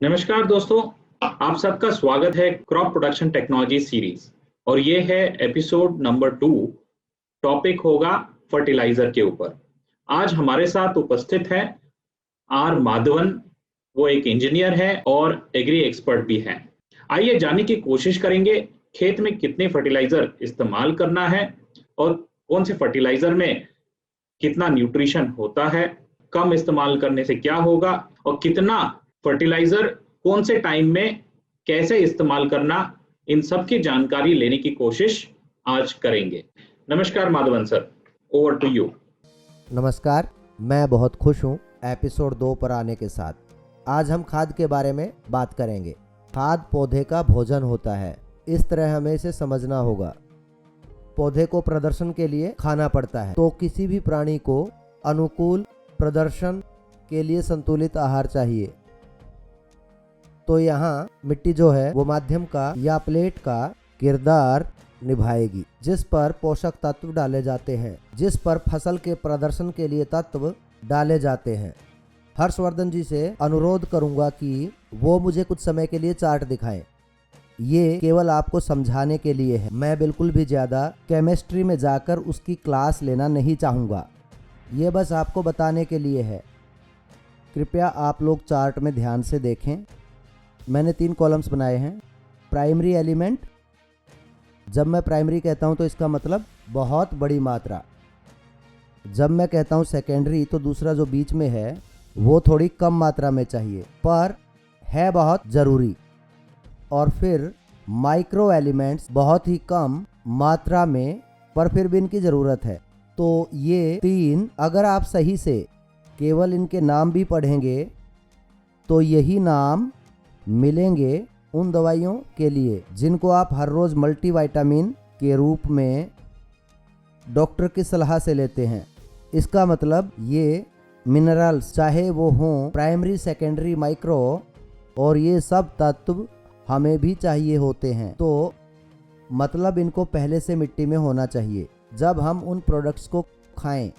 नमस्कार दोस्तों, आप सबका स्वागत है क्रॉप प्रोडक्शन टेक्नोलॉजी सीरीज और ये है एपिसोड नंबर 2। टॉपिक होगा फर्टिलाइजर के ऊपर। आज हमारे साथ उपस्थित है आर माधवन। वो एक इंजीनियर है और एग्री एक्सपर्ट भी है। आइए जानने की कोशिश करेंगे खेत में कितने फर्टिलाइजर इस्तेमाल करना है और कौन से फर्टिलाइजर में कितना न्यूट्रिशन होता है, कम इस्तेमाल करने से क्या होगा और कितना फर्टिलाइजर कौन से टाइम में कैसे इस्तेमाल करना, इन सब की जानकारी लेने की कोशिश आज करेंगे। नमस्कार Madhavan sir, over to you. नमस्कार, मैं बहुत खुश हूँ एपिसोड 2 पर आने के साथ। आज हम खाद के बारे में बात करेंगे। खाद पौधे का भोजन होता है, इस तरह हमें इसे समझना होगा। पौधे को प्रदर्शन के लिए खाना पड़ता है, तो किसी भी प्राणी को अनुकूल प्रदर्शन के लिए संतुलित आहार चाहिए। तो यहाँ मिट्टी जो है वो माध्यम का या प्लेट का किरदार निभाएगी, जिस पर पोषक तत्व डाले जाते हैं, जिस पर फसल के प्रदर्शन के लिए तत्व डाले जाते हैं। हर्षवर्धन जी से अनुरोध करूंगा कि वो मुझे कुछ समय के लिए चार्ट दिखाएं। ये केवल आपको समझाने के लिए है, मैं बिल्कुल भी ज़्यादा केमिस्ट्री में जाकर उसकी क्लास लेना नहीं चाहूँगा। ये बस आपको बताने के लिए है। कृपया आप लोग चार्ट में ध्यान से देखें। मैंने 3 कॉलम्स बनाए हैं। प्राइमरी एलिमेंट, जब मैं प्राइमरी कहता हूँ तो इसका मतलब बहुत बड़ी मात्रा। जब मैं कहता हूँ सेकेंडरी, तो दूसरा जो बीच में है वो थोड़ी कम मात्रा में चाहिए पर है बहुत ज़रूरी। और फिर माइक्रो एलिमेंट्स, बहुत ही कम मात्रा में पर फिर भी इनकी ज़रूरत है। तो ये 3 अगर आप सही से केवल इनके नाम भी पढ़ेंगे तो यही नाम मिलेंगे उन दवाइयों के लिए जिनको आप हर रोज़ मल्टीविटामिन के रूप में डॉक्टर की सलाह से लेते हैं। इसका मतलब ये मिनरल्स, चाहे वो हों प्राइमरी, सेकेंडरी, माइक्रो, और ये सब तत्व हमें भी चाहिए होते हैं। तो मतलब इनको पहले से मिट्टी में होना चाहिए जब हम उन प्रोडक्ट्स को खाएं।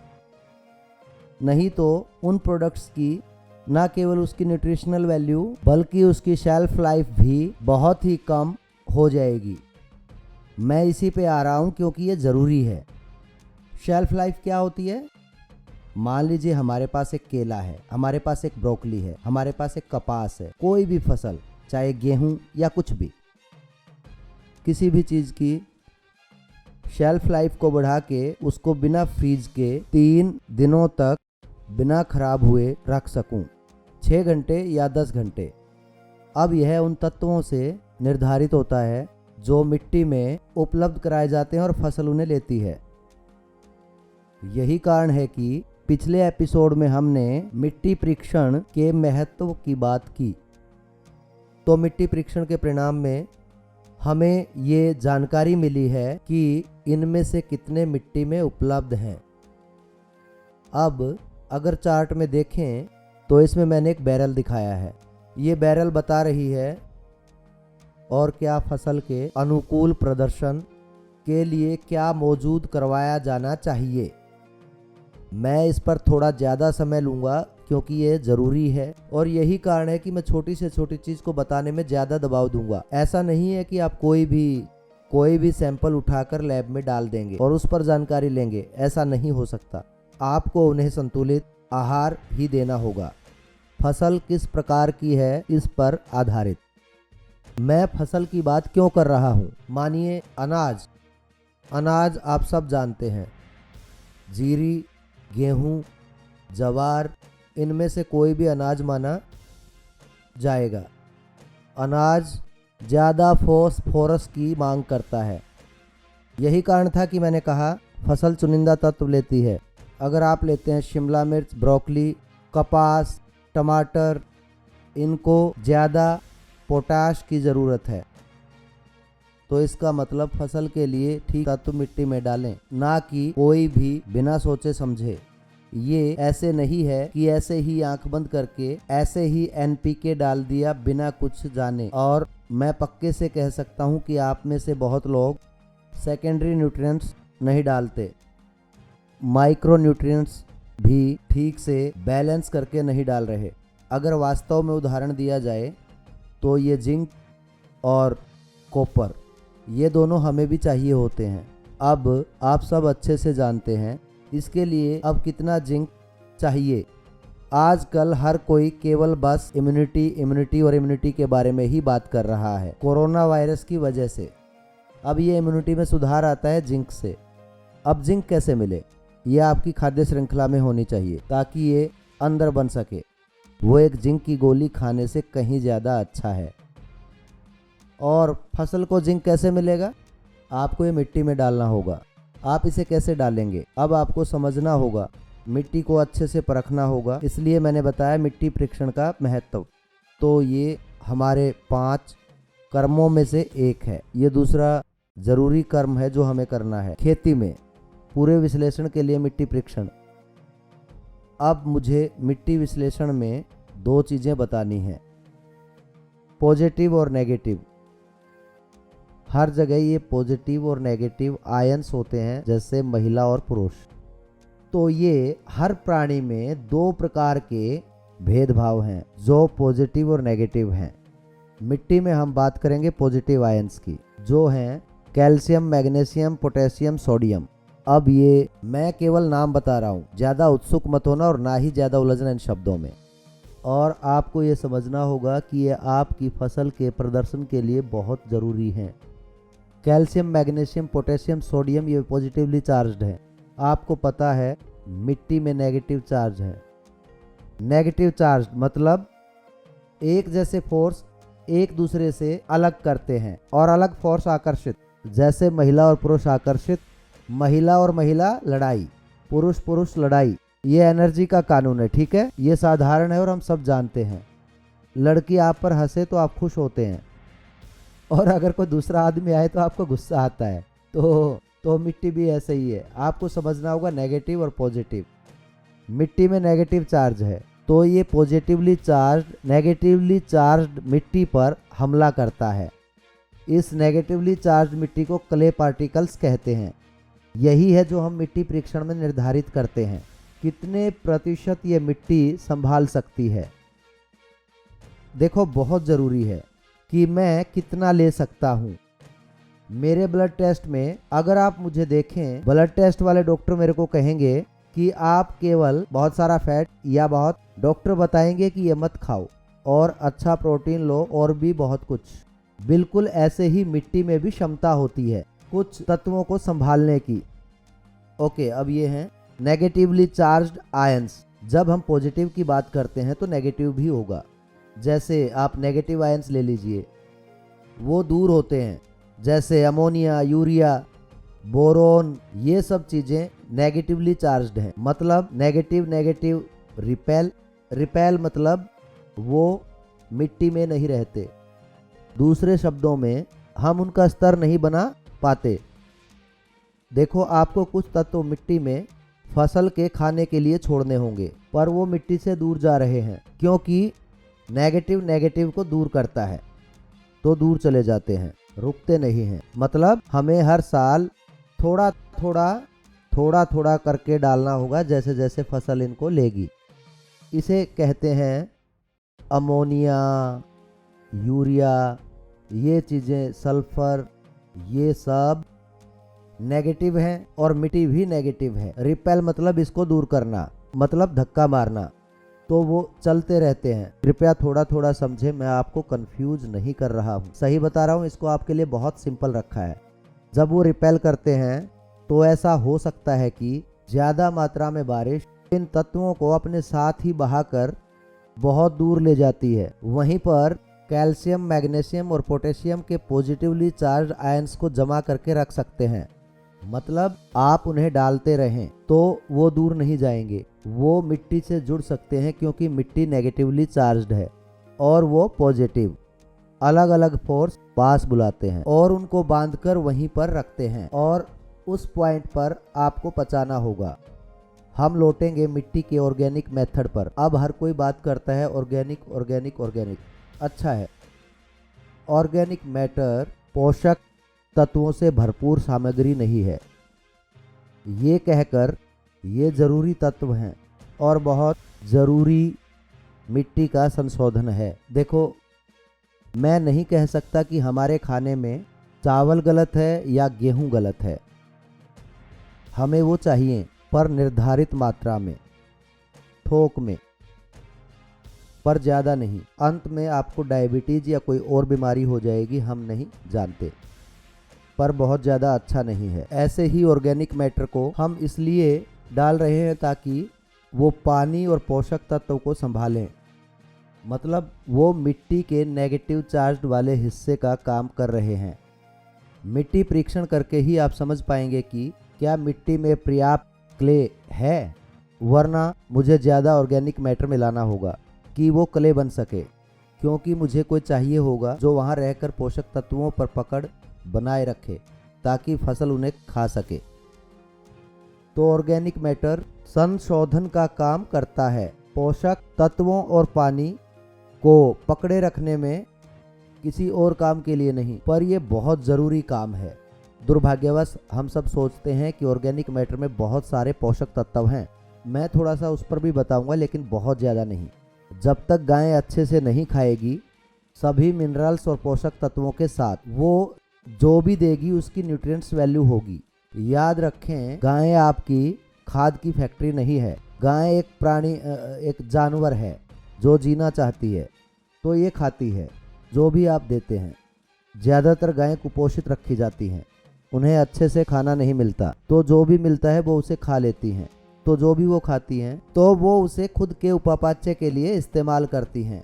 नहीं तो उन प्रोडक्ट्स की न केवल उसकी न्यूट्रिशनल वैल्यू बल्कि उसकी शेल्फ लाइफ भी बहुत ही कम हो जाएगी। मैं इसी पे आ रहा हूँ क्योंकि ये ज़रूरी है। शेल्फ लाइफ क्या होती है? मान लीजिए हमारे पास एक केला है, हमारे पास एक ब्रोकली है, हमारे पास एक कपास है। कोई भी फसल, चाहे गेहूँ या कुछ भी, किसी भी चीज़ की शेल्फ लाइफ को बढ़ा के उसको बिना फ्रीज के 3 दिनों तक बिना खराब हुए रख सकूं, 6 घंटे या 10 घंटे। अब यह उन तत्वों से निर्धारित होता है जो मिट्टी में उपलब्ध कराए जाते हैं और फसल उन्हें लेती है। यही कारण है कि पिछले एपिसोड में हमने मिट्टी परीक्षण के महत्व की बात की। तो मिट्टी परीक्षण के परिणाम में हमें ये जानकारी मिली है कि इनमें से कितने मिट्टी में उपलब्ध हैं। अब अगर चार्ट में देखें तो इसमें मैंने एक बैरल दिखाया है। ये बैरल बता रही है और क्या फसल के अनुकूल प्रदर्शन के लिए क्या मौजूद करवाया जाना चाहिए। मैं इस पर थोड़ा ज़्यादा समय लूँगा क्योंकि ये ज़रूरी है और यही कारण है कि मैं छोटी से छोटी चीज़ को बताने में ज़्यादा दबाव दूंगा। ऐसा नहीं है कि आप कोई भी सैंपल उठाकर लैब में डाल देंगे और उस पर जानकारी लेंगे, ऐसा नहीं हो सकता। आपको उन्हें संतुलित आहार ही देना होगा। फसल किस प्रकार की है इस पर आधारित। मैं फसल की बात क्यों कर रहा हूँ? मानिए अनाज आप सब जानते हैं, जीरी, गेहूँ, जवार, इनमें से कोई भी अनाज माना जाएगा। अनाज ज़्यादा फॉस्फोरस की मांग करता है। यही कारण था कि मैंने कहा फसल चुनिंदा तत्व लेती है। अगर आप लेते हैं शिमला मिर्च, ब्रोकली, कपास, टमाटर, इनको ज़्यादा पोटाश की ज़रूरत है। तो इसका मतलब फसल के लिए ठीक तत्व मिट्टी में डालें, ना कि कोई भी बिना सोचे समझे। ये ऐसे नहीं है कि ऐसे ही आंख बंद करके ऐसे ही NPK डाल दिया बिना कुछ जाने। और मैं पक्के से कह सकता हूँ कि आप में से बहुत लोग सेकेंडरी न्यूट्रिएंट्स नहीं डालते, माइक्रो न्यूट्रिएंट्स भी ठीक से बैलेंस करके नहीं डाल रहे। अगर वास्तव में उदाहरण दिया जाए तो ये जिंक और कॉपर ये दोनों हमें भी चाहिए होते हैं। अब आप सब अच्छे से जानते हैं इसके लिए अब कितना जिंक चाहिए। आजकल हर कोई केवल बस इम्यूनिटी के बारे में ही बात कर रहा है कोरोना वायरस की वजह से। अब ये इम्यूनिटी में सुधार आता है जिंक से। अब जिंक कैसे मिले? ये आपकी खाद्य श्रृंखला में होनी चाहिए ताकि ये अंदर बन सके। वो एक जिंक की गोली खाने से कहीं ज़्यादा अच्छा है। और फसल को जिंक कैसे मिलेगा? आपको ये मिट्टी में डालना होगा। आप इसे कैसे डालेंगे? अब आपको समझना होगा, मिट्टी को अच्छे से परखना होगा। इसलिए मैंने बताया मिट्टी परीक्षण का महत्व। तो ये हमारे 5 कर्मों में से एक है। ये दूसरा ज़रूरी कर्म है जो हमें करना है खेती में। पूरे विश्लेषण के लिए मिट्टी परीक्षण। अब मुझे मिट्टी विश्लेषण में 2 चीज़ें बतानी हैं, पॉजिटिव और नेगेटिव। हर जगह ये पॉजिटिव और नेगेटिव आयंस होते हैं, जैसे महिला और पुरुष। तो ये हर प्राणी में 2 प्रकार के भेदभाव हैं जो पॉजिटिव और नेगेटिव हैं। मिट्टी में हम बात करेंगे पॉजिटिव आयंस की, जो हैं कैल्शियम, मैग्नीशियम, पोटेशियम, सोडियम। अब ये मैं केवल नाम बता रहा हूँ, ज़्यादा उत्सुक मत होना और ना ही ज़्यादा उलझना इन शब्दों में। और आपको ये समझना होगा कि ये आपकी फसल के प्रदर्शन के लिए बहुत ज़रूरी हैं। कैल्शियम, मैग्नीशियम, पोटेशियम, सोडियम ये पॉजिटिवली चार्ज्ड हैं। आपको पता है मिट्टी में नेगेटिव चार्ज है। नेगेटिव चार्ज मतलब एक जैसे फोर्स एक दूसरे से अलग करते हैं और अलग फोर्स आकर्षित, जैसे महिला और पुरुष आकर्षित, महिला और महिला लड़ाई, पुरुष पुरुष लड़ाई। ये एनर्जी का कानून है, ठीक है। ये साधारण है और हम सब जानते हैं। लड़की आप पर हंसे तो आप खुश होते हैं और अगर कोई दूसरा आदमी आए तो आपको गुस्सा आता है। तो मिट्टी भी ऐसे ही है। आपको समझना होगा नेगेटिव और पॉजिटिव। मिट्टी में नेगेटिव चार्ज है तो ये पॉजिटिवली चार्ज नेगेटिवली चार्ज्ड मिट्टी पर हमला करता है। इस नेगेटिवली चार्ज मिट्टी को क्ले पार्टिकल्स कहते हैं। यही है जो हम मिट्टी परीक्षण में निर्धारित करते हैं, कितने प्रतिशत ये मिट्टी संभाल सकती है। देखो बहुत ज़रूरी है कि मैं कितना ले सकता हूँ। मेरे ब्लड टेस्ट में अगर आप मुझे देखें, ब्लड टेस्ट वाले डॉक्टर मेरे को कहेंगे कि आप केवल बहुत सारा फैट या बहुत, डॉक्टर बताएंगे कि ये मत खाओ और अच्छा प्रोटीन लो और भी बहुत कुछ। बिल्कुल ऐसे ही मिट्टी में भी क्षमता होती है कुछ तत्वों को संभालने की। ओके, अब ये हैं नेगेटिवली चार्ज्ड आयंस। जब हम पॉजिटिव की बात करते हैं तो नेगेटिव भी होगा। जैसे आप नेगेटिव आयंस ले लीजिए, वो दूर होते हैं, जैसे अमोनिया, यूरिया, बोरोन, ये सब चीज़ें नेगेटिवली चार्ज्ड हैं। मतलब नेगेटिव रिपेल मतलब वो मिट्टी में नहीं रहते। दूसरे शब्दों में हम उनका स्तर नहीं बना पाते। देखो आपको कुछ तत्व मिट्टी में फसल के खाने के लिए छोड़ने होंगे, पर वो मिट्टी से दूर जा रहे हैं क्योंकि नेगेटिव को दूर करता है, तो दूर चले जाते हैं, रुकते नहीं हैं। मतलब हमें हर साल थोड़ा थोड़ा करके डालना होगा जैसे जैसे फसल इनको लेगी। इसे कहते हैं अमोनिया, यूरिया, ये चीज़ें, सल्फर, ये सब नेगेटिव हैं और मिट्टी भी नेगेटिव है। रिपेल मतलब इसको दूर करना, मतलब धक्का मारना, तो वो चलते रहते हैं। कृपया थोड़ा समझे, मैं आपको कंफ्यूज नहीं कर रहा हूँ, सही बता रहा हूँ। इसको आपके लिए बहुत सिंपल रखा है। जब वो रिपेल करते हैं तो ऐसा हो सकता है कि ज़्यादा मात्रा में बारिश इन तत्वों को अपने साथ ही बहाकर बहुत दूर ले जाती है। वहीं पर कैल्शियम, मैग्नीशियम और पोटेशियम के पॉजिटिवली चार्ज आयंस को जमा करके रख सकते हैं। मतलब आप उन्हें डालते रहें तो वो दूर नहीं जाएंगे, वो मिट्टी से जुड़ सकते हैं क्योंकि मिट्टी नेगेटिवली चार्ज्ड है और वो पॉजिटिव। अलग अलग फोर्स पास बुलाते हैं और उनको बांधकर वहीं पर रखते हैं और उस पॉइंट पर आपको पचाना होगा। हम लौटेंगे मिट्टी के ऑर्गेनिक मेथड पर। अब हर कोई बात करता है ऑर्गेनिक। अच्छा है, ऑर्गेनिक मैटर पोषक तत्वों से भरपूर सामग्री नहीं है, ये कहकर ये जरूरी तत्व हैं और बहुत ज़रूरी मिट्टी का संशोधन है। देखो मैं नहीं कह सकता कि हमारे खाने में चावल गलत है या गेहूं गलत है। हमें वो चाहिए, पर निर्धारित मात्रा में, थोक में, पर ज़्यादा नहीं। अंत में आपको डायबिटीज़ या कोई और बीमारी हो जाएगी, हम नहीं जानते, पर बहुत ज़्यादा अच्छा नहीं है। ऐसे ही ऑर्गेनिक मैटर को हम इसलिए डाल रहे हैं ताकि वो पानी और पोषक तत्व को संभालें। मतलब वो मिट्टी के नेगेटिव चार्ज वाले हिस्से का काम कर रहे हैं। मिट्टी परीक्षण करके ही आप समझ पाएंगे कि क्या मिट्टी में पर्याप्त क्ले है, वरना मुझे ज़्यादा ऑर्गेनिक मैटर मिलाना होगा कि वो क्ले बन सके, क्योंकि मुझे कोई चाहिए होगा जो वहाँ रहकर पोषक तत्वों पर पकड़ बनाए रखे ताकि फसल उन्हें खा सके। तो ऑर्गेनिक मैटर संशोधन का काम करता है, पोषक तत्वों और पानी को पकड़े रखने में, किसी और काम के लिए नहीं, पर यह बहुत ज़रूरी काम है। दुर्भाग्यवश हम सब सोचते हैं कि ऑर्गेनिक मैटर में बहुत सारे पोषक तत्व हैं। मैं थोड़ा सा उस पर भी बताऊंगा, लेकिन बहुत ज़्यादा नहीं। जब तक गाय अच्छे से नहीं खाएगी सभी मिनरल्स और पोषक तत्वों के साथ, वो जो भी देगी उसकी न्यूट्रिएंट्स वैल्यू होगी। याद रखें, गाय आपकी खाद की फैक्ट्री नहीं है। गाय एक प्राणी, एक जानवर है जो जीना चाहती है, तो ये खाती है जो भी आप देते हैं। ज़्यादातर गायें कुपोषित रखी जाती हैं, उन्हें अच्छे से खाना नहीं मिलता, तो जो भी मिलता है वो उसे खा लेती हैं। तो जो भी वो खाती हैं तो वो उसे खुद के उपापाच्य के लिए इस्तेमाल करती हैं।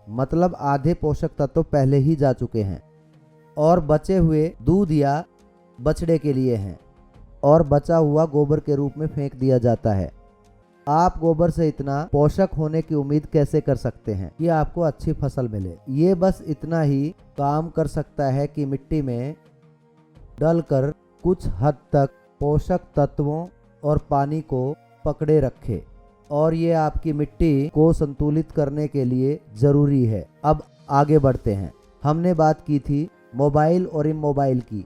मतलब आधे पोषक तत्व पहले ही जा चुके हैं और बचे हुए दूध या बछड़े के लिए हैं, और बचा हुआ गोबर के रूप में फेंक दिया जाता है। आप गोबर से इतना पोषक होने की उम्मीद कैसे कर सकते हैं कि आपको अच्छी फसल मिले? ये बस इतना ही काम कर सकता है कि मिट्टी में डलकर कुछ हद तक पोषक तत्वों और पानी को पकड़े रखे, और ये आपकी मिट्टी को संतुलित करने के लिए ज़रूरी है। अब आगे बढ़ते हैं। हमने बात की थी मोबाइल और इमोबाइल की।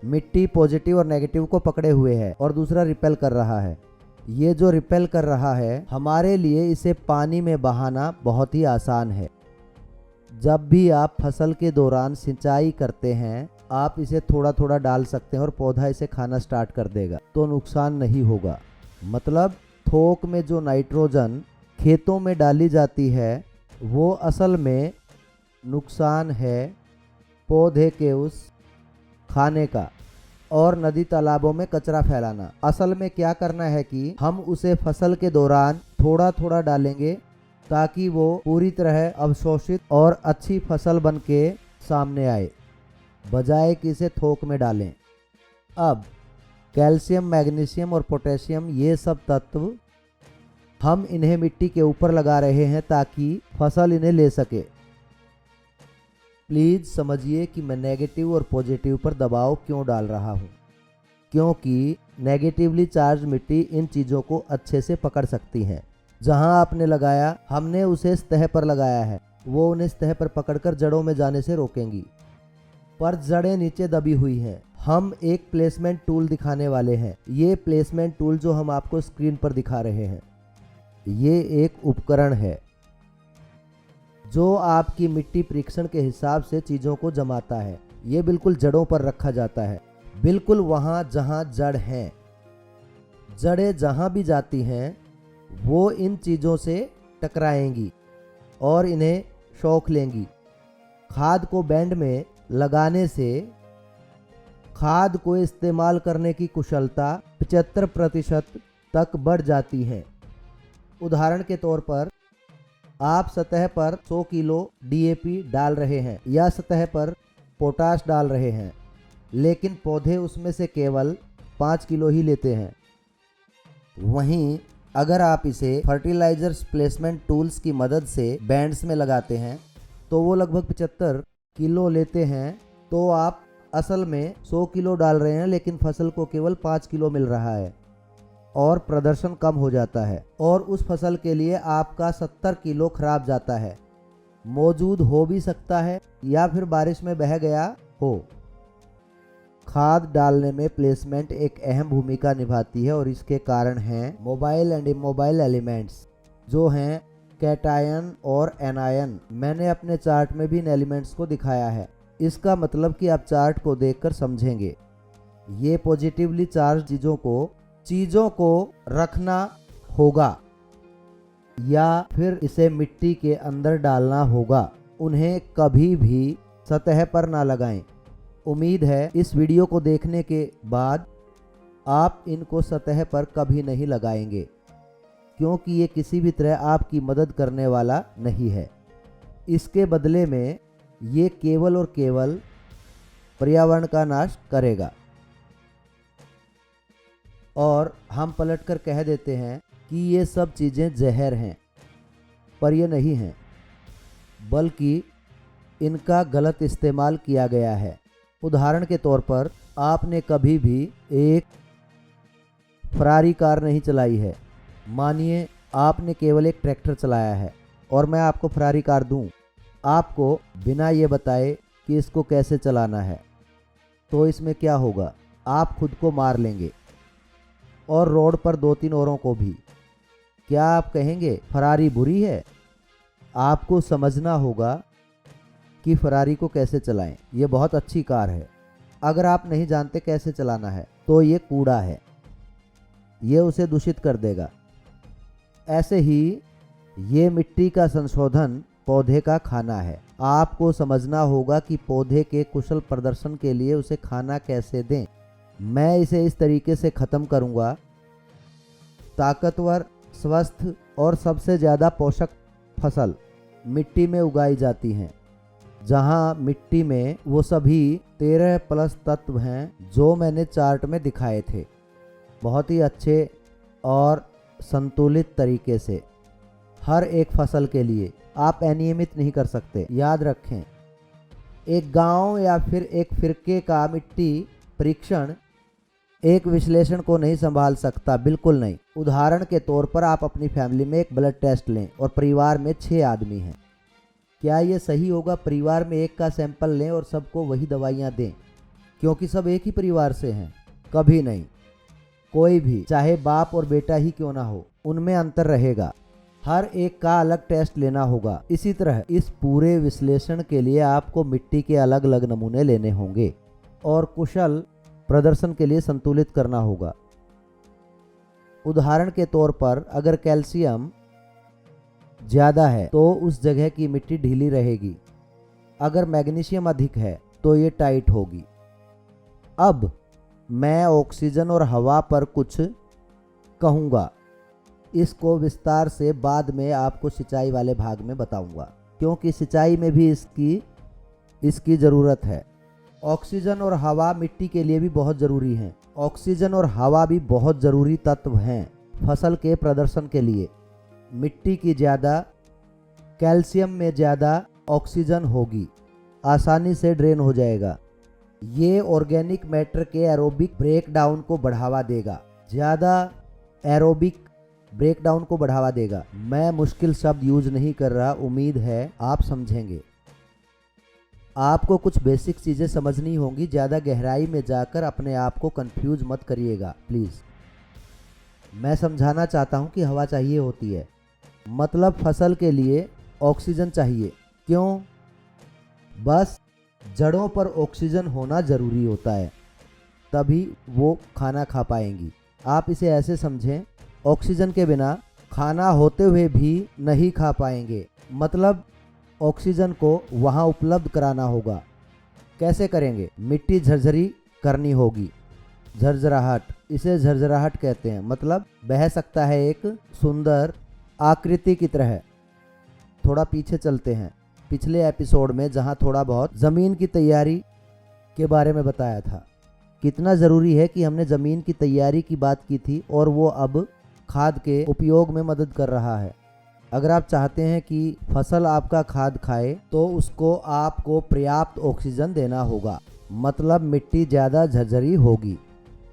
मिट्टी पॉजिटिव और नेगेटिव को पकड़े हुए है और दूसरा रिपेल कर रहा है। ये जो रिपेल कर रहा है, हमारे लिए इसे पानी में बहाना बहुत ही आसान है। जब भी आप फसल के दौरान सिंचाई करते हैं, आप इसे थोड़ा थोड़ा डाल सकते हैं और पौधा इसे खाना स्टार्ट कर देगा, तो नुकसान नहीं होगा। मतलब थोक में जो नाइट्रोजन खेतों में डाली जाती है, वो असल में नुकसान है पौधे के उस खाने का, और नदी तालाबों में कचरा फैलाना। असल में क्या करना है कि हम उसे फसल के दौरान थोड़ा थोड़ा डालेंगे ताकि वो पूरी तरह अवशोषित और अच्छी फसल बन के सामने आए, बजाय कि इसे थोक में डालें। अब कैल्शियम, मैग्नीशियम और पोटेशियम, ये सब तत्व हम इन्हें मिट्टी के ऊपर लगा रहे हैं ताकि फसल इन्हें ले सके। प्लीज़ समझिए कि मैं नेगेटिव और पॉजिटिव पर दबाव क्यों डाल रहा हूँ, क्योंकि नेगेटिवली चार्ज मिट्टी इन चीज़ों को अच्छे से पकड़ सकती है। जहाँ आपने लगाया, हमने उसे सतह पर लगाया है, वो उन्हें सतह पर पकड़कर जड़ों में जाने से रोकेंगी, पर जड़ें नीचे दबी हुई हैं। हम एक प्लेसमेंट टूल दिखाने वाले हैं। ये प्लेसमेंट टूल जो हम आपको स्क्रीन पर दिखा रहे हैं, ये एक उपकरण है जो आपकी मिट्टी परीक्षण के हिसाब से चीज़ों को जमाता है। ये बिल्कुल जड़ों पर रखा जाता है, बिल्कुल वहाँ जहाँ जड़ हैं। जड़ें जहाँ भी जाती हैं वो इन चीज़ों से टकराएंगी और इन्हें शौक लेंगी। खाद को बैंड में लगाने से खाद को इस्तेमाल करने की कुशलता 75% तक बढ़ जाती है। उदाहरण के तौर पर, आप सतह पर 100 किलो डीएपी डाल रहे हैं या सतह पर पोटाश डाल रहे हैं, लेकिन पौधे उसमें से केवल 5 किलो ही लेते हैं। वहीं अगर आप इसे फर्टिलाइजर्स प्लेसमेंट टूल्स की मदद से बैंड्स में लगाते हैं तो वो लगभग 75 किलो लेते हैं। तो आप असल में 100 किलो डाल रहे हैं, लेकिन फसल को केवल 5 किलो मिल रहा है और प्रदर्शन कम हो जाता है, और उस फसल के लिए आपका 70 किलो खराब जाता है। मौजूद हो भी सकता है या फिर बारिश में बह गया हो। खाद डालने में प्लेसमेंट एक अहम भूमिका निभाती है, और इसके कारण हैं मोबाइल एंड इमोबाइल एलिमेंट्स, जो हैं कैटायन और एनायन मैंने अपने चार्ट में भी इन एलिमेंट्स को दिखाया है। इसका मतलब कि आप चार्ट को देखकर समझेंगे। ये पॉजिटिवली चार्ज चीज़ों को रखना होगा या फिर इसे मिट्टी के अंदर डालना होगा। उन्हें कभी भी सतह पर ना लगाएं। उम्मीद है इस वीडियो को देखने के बाद आप इनको सतह पर कभी नहीं लगाएंगे, क्योंकि ये किसी भी तरह आपकी मदद करने वाला नहीं है। इसके बदले में ये केवल और केवल पर्यावरण का नाश करेगा। और हम पलटकर कह देते हैं कि ये सब चीज़ें जहर हैं, पर ये नहीं हैं, बल्कि इनका गलत इस्तेमाल किया गया है। उदाहरण के तौर पर आपने कभी भी एक फरारी कार नहीं चलाई है। मानिए आपने केवल एक ट्रैक्टर चलाया है और मैं आपको फरारी कार दूं, आपको बिना ये बताए कि इसको कैसे चलाना है, तो इसमें क्या होगा? आप खुद को मार लेंगे और रोड पर 2-3 औरों को भी। क्या आप कहेंगे फरारी बुरी है? आपको समझना होगा कि फरारी को कैसे चलाएं। ये बहुत अच्छी कार है। अगर आप नहीं जानते कैसे चलाना है तो ये कूड़ा है, ये उसे दूषित कर देगा। ऐसे ही ये मिट्टी का संशोधन पौधे का खाना है। आपको समझना होगा कि पौधे के कुशल प्रदर्शन के लिए उसे खाना कैसे दें। मैं इसे इस तरीके से ख़त्म करूँगा। ताकतवर, स्वस्थ और सबसे ज़्यादा पोषक फसल मिट्टी में उगाई जाती हैं, जहां मिट्टी में वो सभी 13+ तत्व हैं जो मैंने चार्ट में दिखाए थे, बहुत ही अच्छे और संतुलित तरीके से। हर एक फसल के लिए आप अनियमित नहीं कर सकते। याद रखें, एक गांव या फिर एक फिरके का मिट्टी परीक्षण एक विश्लेषण को नहीं संभाल सकता, बिल्कुल नहीं। उदाहरण के तौर पर आप अपनी फैमिली में एक ब्लड टेस्ट लें और परिवार में 6 आदमी हैं। क्या ये सही होगा परिवार में एक का सैंपल लें और सबको वही दवाइयाँ दें, क्योंकि सब एक ही परिवार से हैं? कभी नहीं। कोई भी, चाहे बाप और बेटा ही क्यों ना हो, उनमें अंतर रहेगा। हर एक का अलग टेस्ट लेना होगा। इसी तरह इस पूरे विश्लेषण के लिए आपको मिट्टी के अलग अलग नमूने लेने होंगे और कुशल प्रदर्शन के लिए संतुलित करना होगा। उदाहरण के तौर पर अगर कैल्शियम ज़्यादा है तो उस जगह की मिट्टी ढीली रहेगी। अगर मैग्नीशियम अधिक है तो ये टाइट होगी। अब मैं ऑक्सीजन और हवा पर कुछ कहूँगा। इसको विस्तार से बाद में आपको सिंचाई वाले भाग में बताऊँगा, क्योंकि सिंचाई में भी इसकी ज़रूरत है। ऑक्सीजन और हवा मिट्टी के लिए भी बहुत ज़रूरी हैं। ऑक्सीजन और हवा भी बहुत ज़रूरी तत्व हैं फसल के प्रदर्शन के लिए। मिट्टी की ज़्यादा, कैल्शियम में ज़्यादा ऑक्सीजन होगी, आसानी से ड्रेन हो जाएगा। ये ऑर्गेनिक मैटर के एरोबिक ब्रेकडाउन को बढ़ावा देगा। ज़्यादा एरोबिक ब्रेकडाउन को बढ़ावा देगा। मैं मुश्किल शब्द यूज नहीं कर रहा, उम्मीद है आप समझेंगे। आपको कुछ बेसिक चीज़ें समझनी होंगी। ज़्यादा गहराई में जाकर अपने आप को कंफ्यूज मत करिएगा प्लीज़। मैं समझाना चाहता हूँ कि हवा चाहिए होती है, मतलब फसल के लिए ऑक्सीजन चाहिए। क्यों? बस जड़ों पर ऑक्सीजन होना ज़रूरी होता है, तभी वो खाना खा पाएंगी। आप इसे ऐसे समझें, ऑक्सीजन के बिना खाना होते हुए भी नहीं खा पाएंगे। मतलब ऑक्सीजन को वहाँ उपलब्ध कराना होगा। कैसे करेंगे? मिट्टी झरझरी करनी होगी। झरझराहट, इसे झरझराहट कहते हैं। मतलब बह सकता है एक सुंदर आकृति की तरह। थोड़ा पीछे चलते हैं, पिछले एपिसोड में जहाँ थोड़ा बहुत ज़मीन की तैयारी के बारे में बताया था। कितना ज़रूरी है कि हमने ज़मीन की तैयारी की बात की थी और वो अब खाद के उपयोग में मदद कर रहा है। अगर आप चाहते हैं कि फसल आपका खाद खाए तो उसको आपको पर्याप्त ऑक्सीजन देना होगा। मतलब मिट्टी ज़्यादा झरझरी होगी।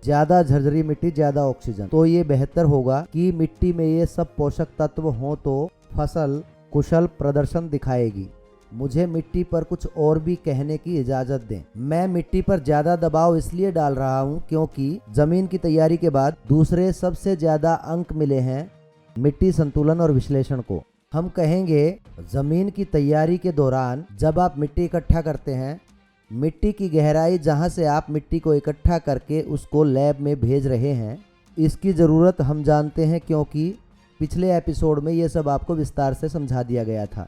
ज़्यादा झरझरी मिट्टी, ज़्यादा ऑक्सीजन। तो ये बेहतर होगा कि मिट्टी में ये सब पोषक तत्व हों तो फसल कुशल प्रदर्शन दिखाएगी। मुझे मिट्टी पर कुछ और भी कहने की इजाज़त दें। मैं मिट्टी पर ज़्यादा दबाव इसलिए डाल रहा हूँ क्योंकि ज़मीन की तैयारी के बाद दूसरे सबसे ज़्यादा अंक मिले हैं मिट्टी संतुलन और विश्लेषण को। हम कहेंगे जमीन की तैयारी के दौरान जब आप मिट्टी इकट्ठा करते हैं, मिट्टी की गहराई जहां से आप मिट्टी को इकट्ठा करके उसको लैब में भेज रहे हैं, इसकी ज़रूरत हम जानते हैं क्योंकि पिछले एपिसोड में ये सब आपको विस्तार से समझा दिया गया था।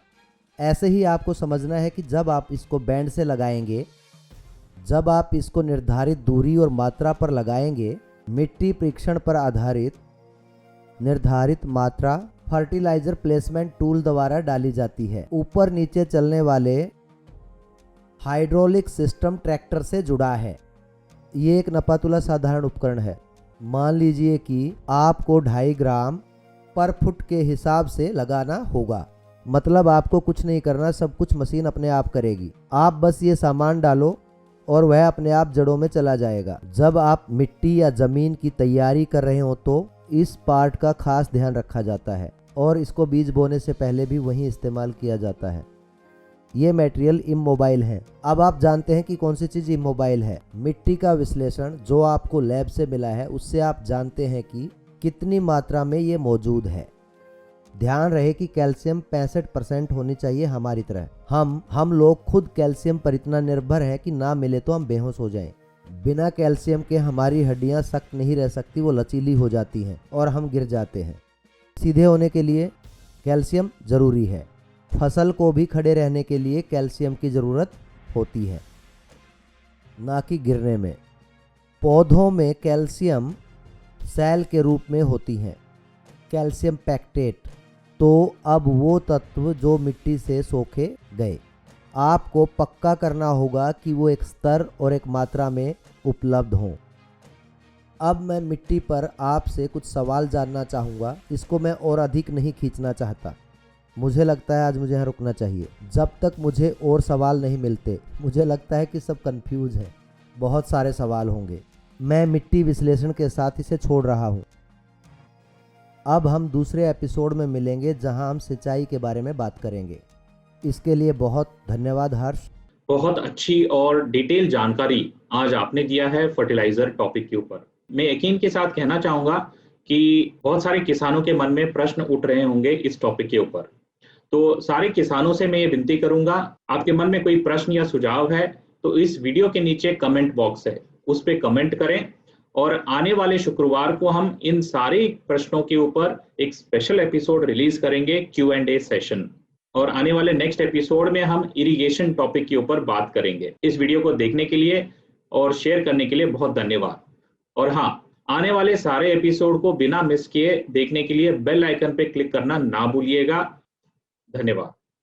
ऐसे ही आपको समझना है कि जब आप इसको बैंड से लगाएंगे, जब आप इसको निर्धारित दूरी और मात्रा पर लगाएंगे, मिट्टी परीक्षण पर आधारित निर्धारित मात्रा फर्टिलाइजर प्लेसमेंट टूल द्वारा डाली जाती है। ऊपर नीचे चलने वाले हाइड्रोलिक सिस्टम ट्रैक्टर से जुड़ा है। ये एक नपातुला साधारण उपकरण है। मान लीजिए कि आपको 2.5 ग्राम पर फुट के हिसाब से लगाना होगा। मतलब आपको कुछ नहीं करना, सब कुछ मशीन अपने आप करेगी। आप बस ये सामान डालो और वह अपने आप जड़ों में चला जाएगा। जब आप मिट्टी या ज़मीन की तैयारी कर रहे हो तो इस पार्ट का खास ध्यान रखा जाता है और इसको बीज बोने से पहले भी वहीं इस्तेमाल किया जाता है। ये मटेरियल इमोबाइल है। अब आप जानते हैं कि कौन सी चीज़ इमोबाइल है। मिट्टी का विश्लेषण जो आपको लैब से मिला है उससे आप जानते हैं कि कितनी मात्रा में ये मौजूद है। ध्यान रहे कि कैल्शियम 65% होनी चाहिए हमारी तरह। हम लोग खुद कैल्शियम पर इतना निर्भर हैं कि ना मिले तो हम बेहोश हो जाएं। बिना कैल्शियम के हमारी हड्डियां सख्त नहीं रह सकती, वो लचीली हो जाती हैं और हम गिर जाते हैं। सीधे होने के लिए कैल्शियम ज़रूरी है। फसल को भी खड़े रहने के लिए कैल्शियम की ज़रूरत होती है, ना कि गिरने में। पौधों में कैल्शियम सेल के रूप में होती हैं, कैल्शियम पैक्टेट। तो अब वो तत्व जो मिट्टी से सोखे गए, आपको पक्का करना होगा कि वो एक स्तर और एक मात्रा में उपलब्ध हों। अब मैं मिट्टी पर आपसे कुछ सवाल जानना चाहूँगा। इसको मैं और अधिक नहीं खींचना चाहता। मुझे लगता है आज मुझे यहाँ रुकना चाहिए जब तक मुझे और सवाल नहीं मिलते। मुझे लगता है कि सब कंफ्यूज है, बहुत सारे सवाल होंगे। मैं मिट्टी विश्लेषण के साथ इसे छोड़ रहा हूँ। अब हम दूसरे एपिसोड में मिलेंगे जहाँ हम सिंचाई के बारे में बात करेंगे। इसके लिए बहुत धन्यवाद हर्ष। बहुत अच्छी और डिटेल जानकारी आज आपने दिया है फर्टिलाइजर टॉपिक के ऊपर। मैं यकीन के साथ कहना चाहूँगा कि बहुत सारे किसानों के मन में प्रश्न उठ रहे होंगे इस टॉपिक के ऊपर। तो सारे किसानों से मैं ये विनती करूंगा, आपके मन में कोई प्रश्न या सुझाव है तो इस वीडियो के नीचे कमेंट बॉक्स है, उस पर कमेंट करें और आने वाले शुक्रवार को हम इन सारे प्रश्नों के ऊपर एक स्पेशल एपिसोड रिलीज करेंगे, Q&A सेशन। और आने वाले नेक्स्ट एपिसोड में हम इरिगेशन टॉपिक के ऊपर बात करेंगे। इस वीडियो को देखने के लिए और शेयर करने के लिए बहुत धन्यवाद। और हाँ, आने वाले सारे एपिसोड को बिना मिस किए देखने के लिए बेल आइकन पे क्लिक करना ना भूलिएगा। धन्यवाद।